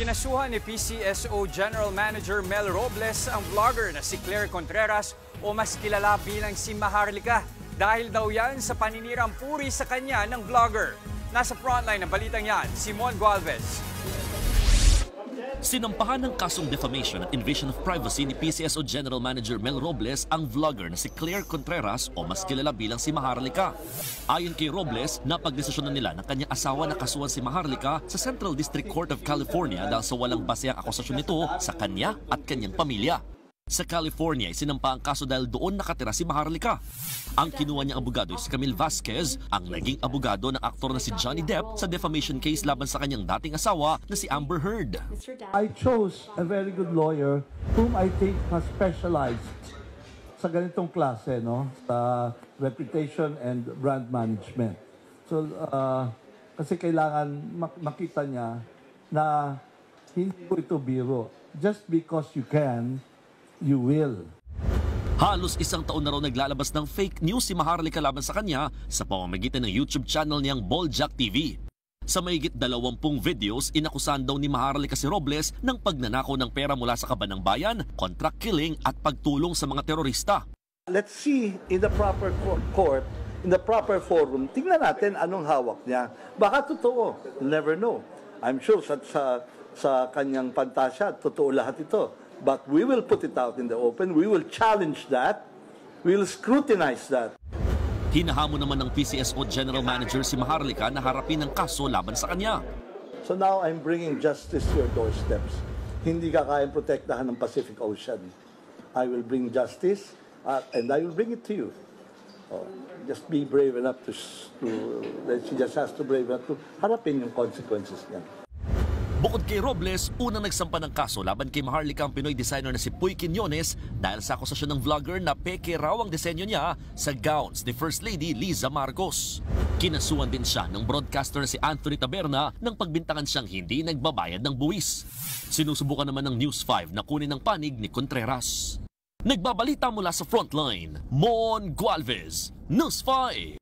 Kinasuhan ni PCSO General Manager Mel Robles ang vlogger na si Claire Contreras o mas kilala bilang si Maharlika dahil daw yan sa paninirang puri sa kanya ng vlogger. Nasa frontline ng balitang yan, Simon Gualvez. Sinampahan ng kasong defamation at invasion of privacy ni PCSO General Manager Mel Robles ang vlogger na si Claire Contreras o mas kilala bilang si Maharlika. Ayon kay Robles, napagdesisyonan nila ng kanyang asawa na kasuhan si Maharlika sa Central District Court of California dahil sa walang basehang akusasyon nito sa kanya at kanyang pamilya. Sa California, isinampa ang kaso dahil doon nakatira si Maharlika. Ang kinuha niyang abogado si Camille Vasquez, ang naging abogado ng aktor na si Johnny Depp sa defamation case laban sa kanyang dating asawa na si Amber Heard. I chose a very good lawyer whom I think has specialized sa ganitong klase, no? Sa reputation and brand management. So, kasi kailangan makita niya na hindi po ito biro. Just because you can, you will. Halos isang taon na raw naglalabas ng fake news si Maharlika laban sa kanya sa pamamagitan ng YouTube channel niyang Boljak TV. Sa mahigit 20 videos, inakusahan daw ni Maharlika si Robles ng pagnanakaw ng pera mula sa kaban ng bayan, contract killing at pagtulong sa mga terorista. Let's see in the proper court, in the proper forum, tingnan natin anong hawak niya. Baka totoo, never know. I'm sure sa kanyang pantasya, totoo lahat ito. But we will put it out in the open. We will challenge that. We will scrutinize that. Hinahamon naman ng PCSO General Manager si Maharlika na harapin ang kaso laban sa kanya. So now I'm bringing justice to your doorsteps. Hindi ka kayang protektahan ng Pacific Ocean. I will bring justice and I will bring it to you. Just be brave enough she just has to brave enough to harapin yung consequences niya. Bukod kay Robles, unang nagsampa ng kaso laban kay Maharlika ang Pinoy designer na si Puy Quiñones dahil sa akusasyon ng vlogger na peke raw ang disenyo niya sa gowns ni First Lady Liza Marcos. Kinasuhan din siya ng broadcaster na si Anthony Taberna nang pagbintangan siyang hindi nagbabayad ng buwis. Sinusubukan naman ng News 5 na kunin ang panig ni Contreras. Nagbabalita mula sa frontline, Mon Gualvez, News 5.